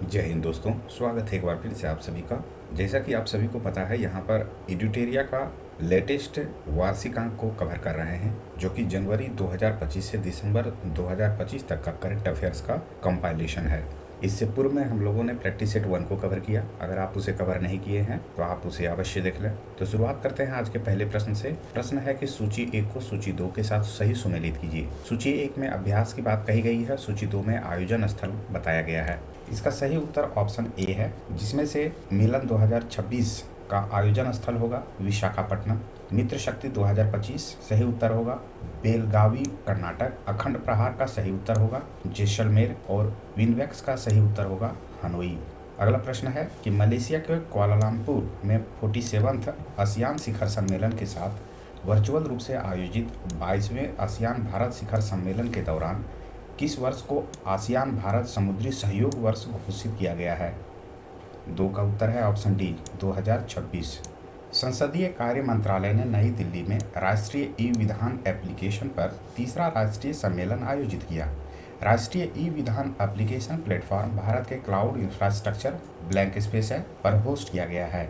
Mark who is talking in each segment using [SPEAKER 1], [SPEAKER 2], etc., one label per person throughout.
[SPEAKER 1] जय हिंद दोस्तों, स्वागत है एक बार फिर से आप सभी का। जैसा कि आप सभी को पता है, यहाँ पर एड्यूटेरिया का लेटेस्ट वार्षिकांक को कवर कर रहे हैं, जो कि जनवरी 2025 से दिसंबर 2025 तक का करंट अफेयर्स का कंपाइलेशन है। इससे पूर्व में हम लोगों ने प्रैक्टिस सेट 1 को कवर किया। अगर आप उसे कवर नहीं किए हैं तो आप उसे अवश्य देख लें। तो शुरुआत करते हैं आज के पहले प्रश्न से। प्रश्न है कि सूची 1 को सूची 2 के साथ सही सुमेलित कीजिए। सूची 1 में अभ्यास की बात कही गई है, सूची 2 में आयोजन स्थल बताया गया है। इसका सही उत्तर ऑप्शन ए है, जिसमें से मिलन 2026 का आयोजन स्थल होगा विशाखापट्टनम। मित्र शक्ति 2025 सही उत्तर होगा बेलगावी कर्नाटक। अखंड प्रहार का सही उत्तर होगा जैसलमेर और विनवेक्स का सही उत्तर होगा हनोई। अगला प्रश्न है कि मलेशिया के कुआलालंपुर में 47वें आसियान शिखर सम्मेलन के साथ वर्चुअल रूप से आयोजित 22वें आसियान भारत शिखर सम्मेलन के दौरान किस वर्ष को आसियान भारत समुद्री सहयोग वर्ष घोषित किया गया है? 2 का उत्तर है ऑप्शन डी 2026। संसदीय कार्य मंत्रालय ने नई दिल्ली में राष्ट्रीय ई विधान एप्लीकेशन पर तीसरा राष्ट्रीय सम्मेलन आयोजित किया। राष्ट्रीय ई विधान एप्लीकेशन प्लेटफॉर्म भारत के क्लाउड इंफ्रास्ट्रक्चर ब्लैंक स्पेस है पर होस्ट किया गया है।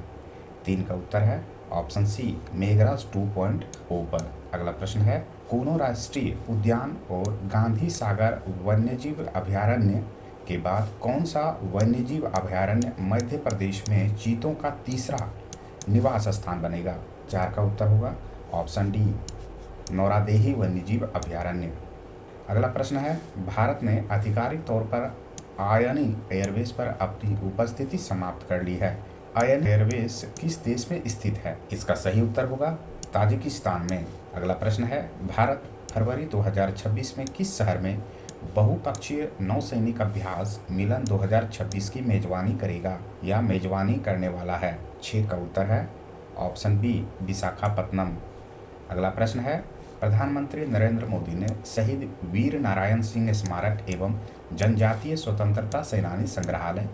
[SPEAKER 1] 3 का उत्तर है ऑप्शन सी मेघराज 2.0 पर। अगला प्रश्न है कूनो राष्ट्रीय उद्यान और गांधी सागर वन्यजीव अभयारण्य के बाद कौन सा वन्यजीव अभयारण्य मध्य प्रदेश में चीतों का तीसरा निवास स्थान बनेगा? 4 का उत्तर होगा ऑप्शन डी नौरादेही वन्यजीव अभयारण्य। अगला प्रश्न है भारत ने आधिकारिक तौर पर आयनी एयरवेज पर अपनी उपस्थिति समाप्त कर ली है। आयन एयरवेज किस देश में स्थित है? इसका सही उत्तर होगा ताजिकिस्तान में। अगला प्रश्न है भारत फरवरी 2026 में किस शहर में बहुपक्षीय नौसैनिक अभ्यास मिलन 2026 की मेजबानी करेगा या मेजबानी करने वाला है? 6 का उत्तर है ऑप्शन बी विशाखापत्तनम। अगला प्रश्न है प्रधानमंत्री नरेंद्र मोदी ने शहीद वीर नारायण सिंह स्मारक एवं जनजातीय स्वतंत्रता सेनानी संग्रहालय,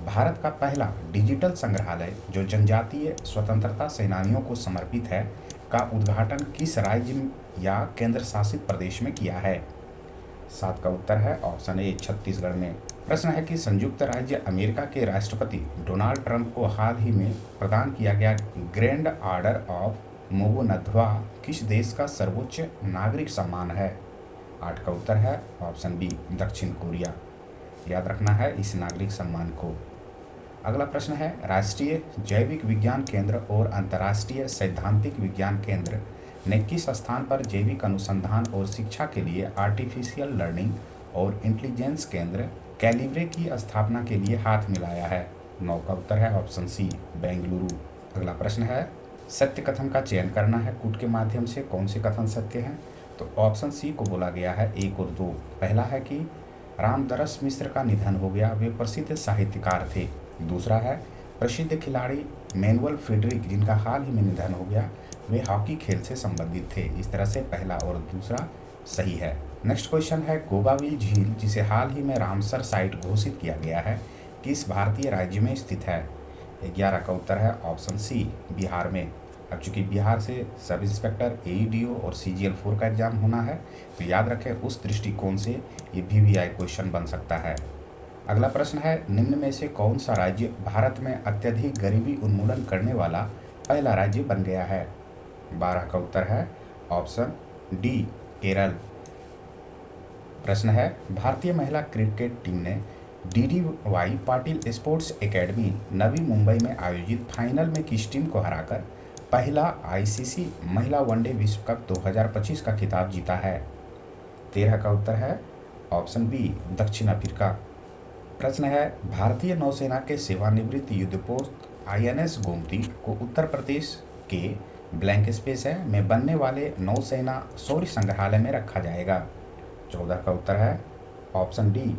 [SPEAKER 1] भारत का पहला डिजिटल संग्रहालय जो जनजातीय स्वतंत्रता सेनानियों को समर्पित है, का उद्घाटन किस राज्य या केंद्र शासित प्रदेश में किया है? 7 का उत्तर है ऑप्शन ए छत्तीसगढ़ में। प्रश्न है कि संयुक्त राज्य अमेरिका के राष्ट्रपति डोनाल्ड ट्रंप को हाल ही में प्रदान किया गया ग्रैंड ऑर्डर ऑफ मोगोनध्वा किस देश का सर्वोच्च नागरिक सम्मान है? 8 का उत्तर है ऑप्शन बी दक्षिण कोरिया। याद रखना है इस नागरिक सम्मान को। अगला प्रश्न है राष्ट्रीय जैविक विज्ञान केंद्र और अंतर्राष्ट्रीय सैद्धांतिक विज्ञान केंद्र ने किस स्थान पर जैविक अनुसंधान और शिक्षा के लिए आर्टिफिशियल लर्निंग और इंटेलिजेंस केंद्र कैलिब्रे की स्थापना के लिए हाथ मिलाया है? 9 का उत्तर है ऑप्शन सी बेंगलुरु। अगला प्रश्न है सत्य कथन का चयन करना है, कूट के माध्यम से कौन से कथन सत्य हैं? तो ऑप्शन सी को बोला गया है 1 और 2। पहला है कि रामदरस मिश्र का निधन हो गया, वे प्रसिद्ध साहित्यकार थे। दूसरा है प्रसिद्ध खिलाड़ी मैनुअल फ्रेडरिक जिनका हाल ही में निधन हो गया, वे हॉकी खेल से संबंधित थे। इस तरह से पहला और दूसरा सही है। नेक्स्ट क्वेश्चन है गोगाविल झील जिसे हाल ही में रामसर साइट घोषित किया गया है किस भारतीय राज्य में स्थित है? 11 का उत्तर है ऑप्शन सी बिहार में। अब चूंकि बिहार से सब इंस्पेक्टर एईडीओ और सीजीएल 4 का एग्जाम होना है, तो याद रखें उस दृष्टिकोण से ये वीवीआई क्वेश्चन बन सकता है। अगला प्रश्न है निम्न में से कौन सा राज्य भारत में अत्यधिक गरीबी उन्मूलन करने वाला पहला राज्य बन गया है? 12 का उत्तर है ऑप्शन डी केरल। प्रश्न है भारतीय महिला क्रिकेट टीम ने डीडीवाई पाटिल स्पोर्ट्स एकेडमी नवी मुंबई में आयोजित फाइनल में किस टीम को हराकर पहला आईसीसी महिला वनडे विश्व कप 2025 का खिताब जीता है? 13 का उत्तर है ऑप्शन बी दक्षिण अफ्रीका। प्रश्न है भारतीय नौसेना के सेवानिवृत्त युद्धपोत आईएनएस गोमती को उत्तर प्रदेश के ब्लैंक स्पेस है में बनने वाले नौसेना शौर्य संग्रहालय में रखा जाएगा? 14 का उत्तर है ऑप्शन डी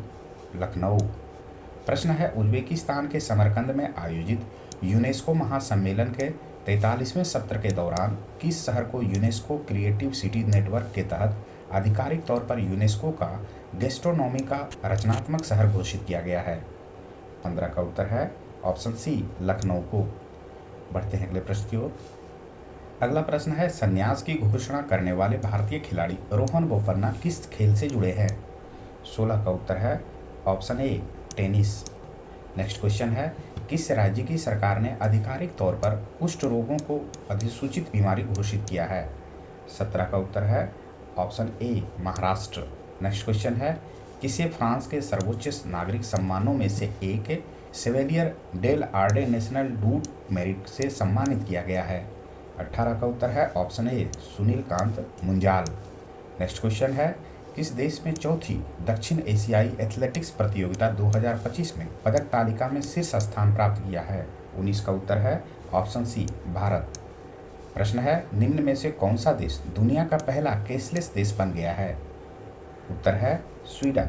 [SPEAKER 1] लखनऊ। प्रश्न है उज्बेकिस्तान के समरकंद में आयोजित यूनेस्को महासम्मेलन के 43वें सत्र के दौरान किस शहर को यूनेस्को क्रिएटिव सिटी नेटवर्क के तहत आधिकारिक तौर पर यूनेस्को का गैस्ट्रोनॉमी का रचनात्मक शहर घोषित किया गया है? 15 का उत्तर है ऑप्शन सी लखनऊ को। बढ़ते हैं अगले प्रश्न की ओर। अगला प्रश्न है संन्यास की घोषणा करने वाले भारतीय खिलाड़ी रोहन बोपन्ना किस खेल से जुड़े हैं? 16 का उत्तर है option A tennis. Next question है, किस राज्य की सरकार ने आधिकारिक तौर पर कुष्ठ रोगों को अधिसूचित बीमारी घोषित किया है? 17 का उत्तर है option A Maharashtra. Next question है, किसे फ्रांस के सर्वोच्च नागरिक सम्मानों में से एक सेवेलियर डेल आर्डे नेशनल डू मेरिट से सम्मानित किया गया है? 18 का उत्तर है option A Sunil Kant Munjal. Next question है, किस देश में चौथी दक्षिण एशियाई एथलेटिक्स प्रतियोगिता 2025 में पदक तालिका में शीर्ष स्थान प्राप्त किया है? 19 का उत्तर है ऑप्शन सी भारत। प्रश्न है, निम्न में से कौन सा देश दुनिया का पहला कैशलेस देश बन गया है? उत्तर है स्वीडन।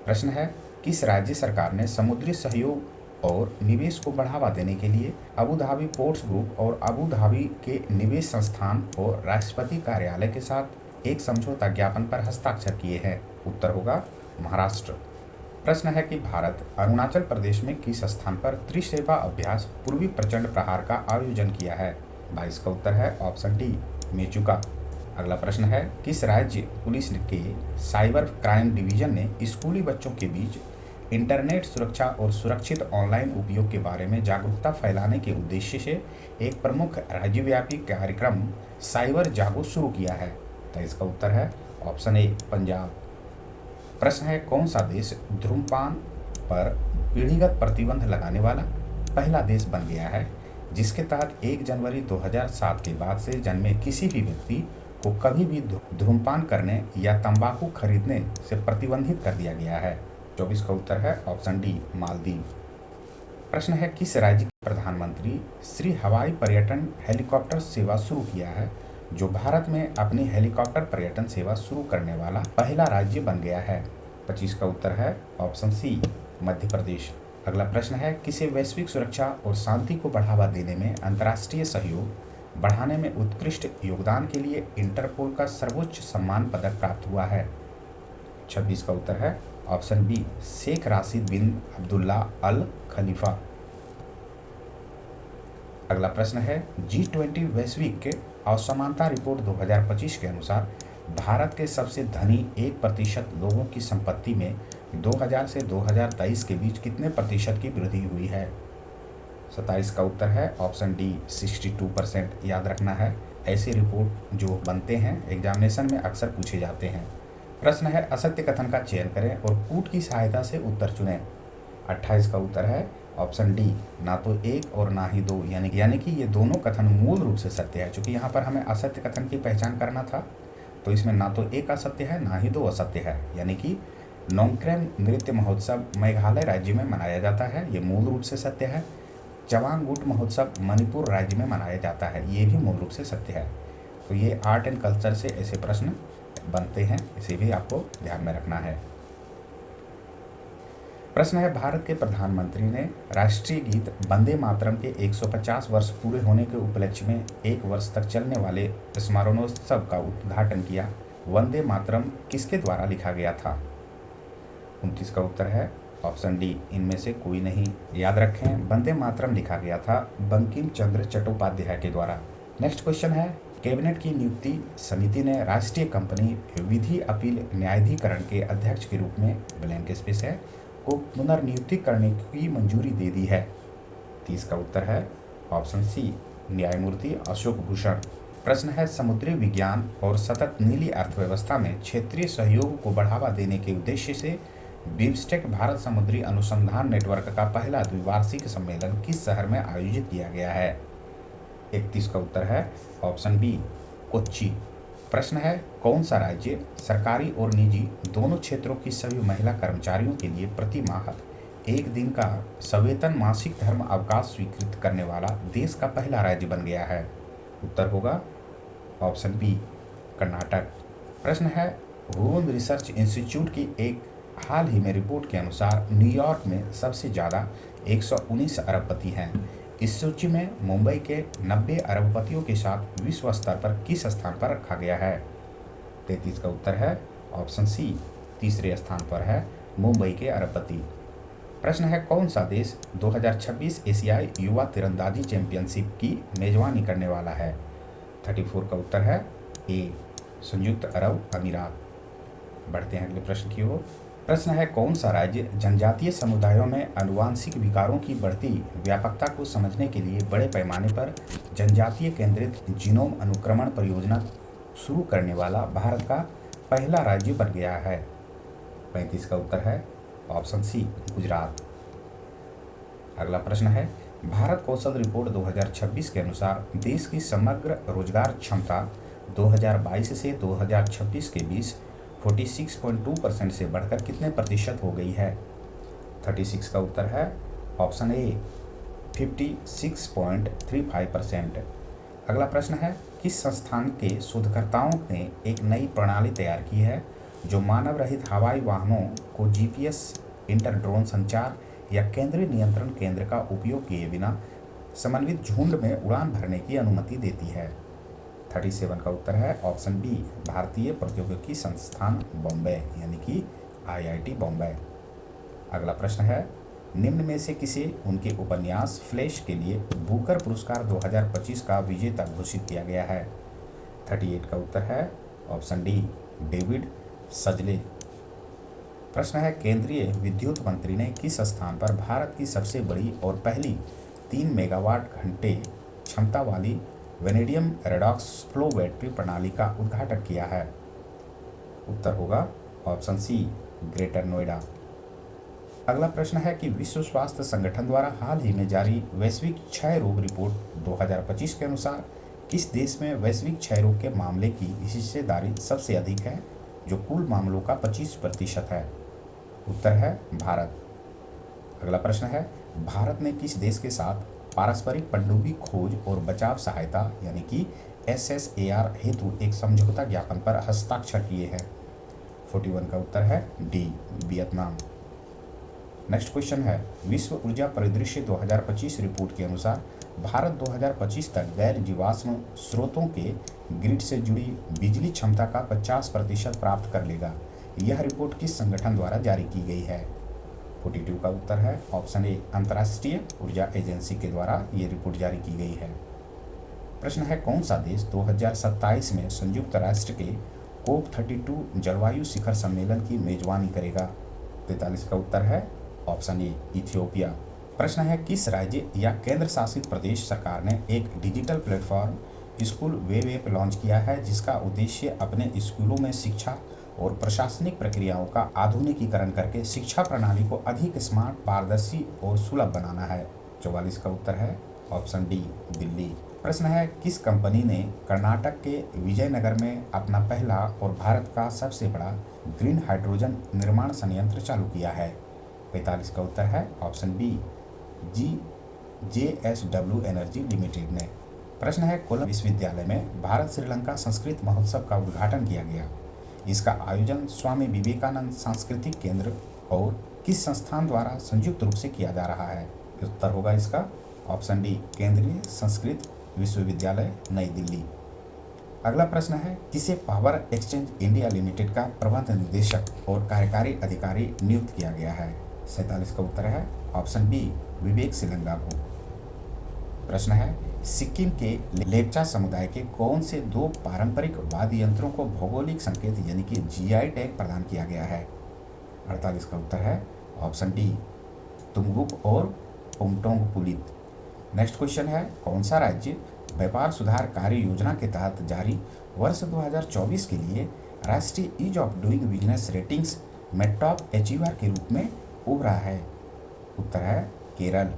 [SPEAKER 1] प्रश्न है, किस राज्य सरकार ने समुद्री सहयोग और निवेश को बढ़ावा देने के लिए अबू धाबी पोर्ट्स ग्रुप और अबू धाबी के निवेश संस्थान और राष्ट्रपति कार्यालय के साथ एक समझौता ज्ञापन पर हस्ताक्षर किए हैं? उत्तर होगा महाराष्ट्र। प्रश्न है कि भारत अरुणाचल प्रदेश में किस स्थान पर त्रिसेवा अभ्यास पूर्वी प्रचंड प्रहार का आयोजन किया है? 22 का उत्तर है ऑप्शन डी मेचुका। अगला प्रश्न है, किस राज्य पुलिस के साइबर क्राइम डिवीजन ने स्कूली बच्चों के बीच इंटरनेट सुरक्षा और सुरक्षित ऑनलाइन उपयोग के बारे में जागरूकता फैलाने के उद्देश्य से एक प्रमुख राज्यव्यापी कार्यक्रम साइबर जागो शुरू किया है? तो इसका उत्तर है ऑप्शन ए पंजाब। प्रश्न है, कौन सा देश धूम्रपान पर पीढ़ीगत प्रतिबंध लगाने वाला पहला देश बन गया है, जिसके तहत 1 जनवरी 2007 के बाद से जन्मे किसी भी व्यक्ति को कभी भी धूम्रपान करने या तंबाकू खरीदने से प्रतिबंधित कर दिया गया है? 24 का उत्तर है ऑप्शन डी मालदीव। प्रश्न है, किस राज्य के प्रधानमंत्री श्री हवाई पर्यटन हेलीकॉप्टर सेवा शुरू किया है, जो भारत में अपनी हेलीकॉप्टर पर्यटन सेवा शुरू करने वाला पहला राज्य बन गया है? 25 का उत्तर है ऑप्शन सी मध्य प्रदेश। अगला प्रश्न है, किसे वैश्विक सुरक्षा और शांति को बढ़ावा देने में अंतर्राष्ट्रीय सहयोग बढ़ाने में उत्कृष्ट योगदान के लिए इंटरपोल का सर्वोच्च सम्मान पदक प्राप्त हुआ है? 26 का उत्तर है ऑप्शन बी शेख राशिद बिन अब्दुल्ला अल खलीफा। अगला प्रश्न है, G20 वैश्विक असमानता रिपोर्ट 2025 के अनुसार भारत के सबसे धनी 1% लोगों की संपत्ति में 2000 से 2023 के बीच कितने प्रतिशत की वृद्धि हुई है? 27 का उत्तर है ऑप्शन डी 62%। याद रखना है, ऐसे रिपोर्ट जो बनते हैं एग्जामिनेशन में अक्सर पूछे जाते हैं। प्रश्न है, असत्य कथन का चयन करें और कूट की सहायता से उत्तर चुनें। 28 का उत्तर है ऑप्शन डी ना तो एक और ना ही दो, यानी कि ये दोनों कथन मूल रूप से सत्य है। क्योंकि यहाँ पर हमें असत्य कथन की पहचान करना था, तो इसमें ना तो एक असत्य है ना ही दो असत्य है। यानी कि नोंगक्रेम नृत्य महोत्सव मेघालय राज्य में मनाया जाता है, ये मूल रूप से सत्य है। चवांगुट महोत्सव मणिपुर राज्य में मनाया जाता है, ये भी मूल रूप से सत्य है। तो ये आर्ट एंड कल्चर से ऐसे प्रश्न बनते हैं, इसे भी आपको ध्यान में रखना है। प्रश्न है, भारत के प्रधानमंत्री ने राष्ट्रीय गीत वंदे मातरम के 150 वर्ष पूरे होने के उपलक्ष्य में 1 वर्ष तक चलने वाले स्मरणोत्सव का उद्घाटन किया। वंदे मातरम किसके द्वारा लिखा गया था? 29 का उत्तर है ऑप्शन डी इनमें से कोई नहीं। याद रखें, वंदे मातरम लिखा गया था बंकिम चंद्र चट्टोपाध्याय के द्वारा। नेक्स्ट क्वेश्चन है, कैबिनेट की नियुक्ति समिति ने राष्ट्रीय कंपनी विधि अपील न्यायाधिकरण के अध्यक्ष के रूप में ब्लैंक स्पेस है को पुनर्नियुक्ति करने की मंजूरी दे दी है? 30 का उत्तर है ऑप्शन सी न्यायमूर्ति अशोक भूषण। प्रश्न है, समुद्री विज्ञान और सतत नीली अर्थव्यवस्था में क्षेत्रीय सहयोग को बढ़ावा देने के उद्देश्य से बिम्स्टेक भारत समुद्री अनुसंधान नेटवर्क का पहला द्विवार्षिक सम्मेलन किस शहर में आयोजित किया गया है? 31 का उत्तर है ऑप्शन बी कोच्चि। प्रश्न है, कौन सा राज्य सरकारी और निजी दोनों क्षेत्रों की सभी महिला कर्मचारियों के लिए प्रति माह 1 दिन का सवेतन मासिक धर्म अवकाश स्वीकृत करने वाला देश का पहला राज्य बन गया है? उत्तर होगा ऑप्शन बी कर्नाटक। प्रश्न है, हुरुन रिसर्च इंस्टीट्यूट की एक हाल ही में रिपोर्ट के अनुसार न्यूयॉर्क में सबसे ज़्यादा 119 अरबपति हैं। इस सूची में मुंबई के 90 अरबपतियों के साथ विश्व स्तर पर किस स्थान पर रखा गया है? 33 का उत्तर है ऑप्शन सी तीसरे स्थान पर है मुंबई के अरबपति। प्रश्न है, कौन सा देश 2026 एशियाई युवा तीरंदाजी चैंपियनशिप की मेजबानी करने वाला है? 34 का उत्तर है ए संयुक्त अरब अमीरात। बढ़ते हैं अगले प्रश्न की ओर। प्रश्न है, कौन सा राज्य जनजातीय समुदायों में आनुवांशिक विकारों की बढ़ती व्यापकता को समझने के लिए बड़े पैमाने पर जनजातीय केंद्रित जीनोम अनुक्रमण परियोजना शुरू करने वाला भारत का पहला राज्य बन गया है? 35 का उत्तर है ऑप्शन सी, गुजरात। अगला प्रश्न है, भारत कौशल रिपोर्ट 2026 के अनुसार देश की समग्र रोजगार क्षमता 2022 से 2026 के बीच 46.2% से बढ़कर कितने प्रतिशत हो गई है? 36 का उत्तर है ऑप्शन ए, 56.35%। अगला प्रश्न है, किस संस्थान के शोधकर्ताओं ने एक नई प्रणाली तैयार की है जो मानव रहित हवाई वाहनों को जीपीएस, इंटर ड्रोन संचार या केंद्रीय नियंत्रण केंद्र का उपयोग किए बिना समन्वित झुंड में उड़ान भरने की अनुमति देती है? 37 का उत्तर है ऑप्शन बी, भारतीय प्रौद्योगिकी संस्थान बॉम्बे यानी कि आईआईटी बॉम्बे। अगला प्रश्न है, निम्न में से किसे उनके उपन्यास फ्लैश के लिए बुकर पुरस्कार 2025 का विजेता घोषित किया गया है? 38 का उत्तर है ऑप्शन डी, डेविड सजले। प्रश्न है, केंद्रीय विद्युत मंत्री ने किस स्थान पर भारत की सबसे बड़ी और पहली 3 मेगावाट घंटे क्षमता वाली वेनेडियम रेडॉक्स फ्लो बैटरी प्रणाली का उद्घाटन किया है? उत्तर होगा ऑप्शन सी, ग्रेटर नोएडा। अगला प्रश्न है कि विश्व स्वास्थ्य संगठन द्वारा हाल ही में जारी वैश्विक क्षय रोग रिपोर्ट 2025 के अनुसार किस देश में वैश्विक क्षय रोग के मामले की हिस्सेदारी सबसे अधिक है, जो कुल मामलों का 25% है? उत्तर है भारत। अगला प्रश्न है, भारत ने किस देश के साथ पारस्परिक पनडुब्बी खोज और बचाव सहायता यानी कि SSAR हेतु एक समझौता ज्ञापन पर हस्ताक्षर किए हैं? 41 का उत्तर है डी, वियतनाम। नेक्स्ट क्वेश्चन है, विश्व ऊर्जा परिदृश्य 2025 रिपोर्ट के अनुसार भारत 2025 तक गैर जीवाश्म स्रोतों के ग्रिड से जुड़ी बिजली क्षमता का 50% प्राप्त कर लेगा। यह रिपोर्ट किस संगठन द्वारा जारी की गई है? 42 का उत्तर है ऑप्शन ए, अंतर्राष्ट्रीय ऊर्जा एजेंसी के द्वारा ये रिपोर्ट जारी की गई है। प्रश्न है, कौन सा देश 2027 में संयुक्त राष्ट्र के COP32 जलवायु शिखर सम्मेलन की मेजबानी करेगा? 43 का उत्तर है ऑप्शन ए, इथियोपिया। प्रश्न है, किस राज्य या केंद्र शासित प्रदेश सरकार ने एक digital platform school web app launch किया है जिसका उद्देश्य अपने स्कूलों में शिक्षा और प्रशासनिक प्रक्रियाओं का आधुनिकीकरण करके शिक्षा प्रणाली को अधिक स्मार्ट, पारदर्शी और सुलभ बनाना है? 44 का उत्तर है ऑप्शन डी, दिल्ली। प्रश्न है, किस कंपनी ने कर्नाटक के विजयनगर में अपना पहला और भारत का सबसे बड़ा ग्रीन हाइड्रोजन निर्माण संयंत्र चालू किया है? 45 का उत्तर है option B, JSW energy limited ने। प्रश्न है, कोलंबो विश्वविद्यालय में भारत श्रीलंका संस्कृत महोत्सव का उद्घाटन किया गया। इसका आयोजन स्वामी विवेकानंद सांस्कृतिक केंद्र और किस संस्थान द्वारा संयुक्त रूप से किया जा रहा है? उत्तर होगा इसका ऑप्शन डी, केंद्रीय संस्कृत विश्वविद्यालय नई दिल्ली। अगला प्रश्न है, किसे पावर एक्सचेंज इंडिया लिमिटेड का प्रबंध निदेशक और कार्यकारी अधिकारी नियुक्त किया गया है? 47 का उत्तर है ऑप्शन बी, विवेक सिलंगा को। प्रश्न है, सिक्किम के लेप्चा समुदाय के कौन से 2 पारंपरिक वाद्य यंत्रों को भौगोलिक संकेत यानी कि GI टैग प्रदान किया गया है? 48 का उत्तर है ऑप्शन डी, तुम्बुक और पुमटोंग पुलित। नेक्स्ट क्वेश्चन है, कौन सा राज्य व्यापार सुधार कार्य योजना के तहत जारी वर्ष 2024 के लिए राष्ट्रीय ease of doing business ratings में टॉप अचीवर के रूप में उभरा है? उत्तर है केरल।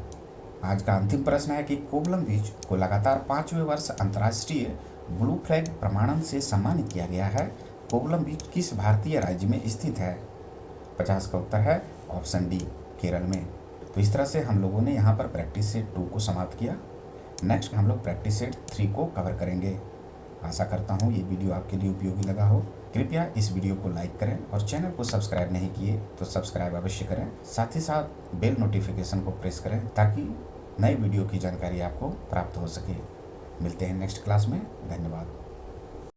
[SPEAKER 1] आज का अंतिम प्रश्न है कि कोवलम बीच को लगातार 5वें वर्ष अंतर्राष्ट्रीय ब्लू फ्लैग प्रमाणन से सम्मानित किया गया है। कोवलम बीच किस भारतीय राज्य में स्थित है? 50 का उत्तर है ऑप्शन डी, केरल में। तो इस तरह से हम लोगों ने यहाँ पर प्रैक्टिस सेट 2 को समाप्त किया। नेक्स्ट हम लोग प्रैक्टिस सेट 3 को कवर करेंगे। आशा करता हूँ ये वीडियो आपके लिए उपयोगी लगा हो। कृपया इस वीडियो को लाइक करें और चैनल को सब्सक्राइब नहीं किए तो सब्सक्राइब अवश्य करें। साथ ही साथ बेल नोटिफिकेशन को प्रेस करें ताकि नए वीडियो की जानकारी आपको प्राप्त हो सके। मिलते हैं नेक्स्ट क्लास में। धन्यवाद।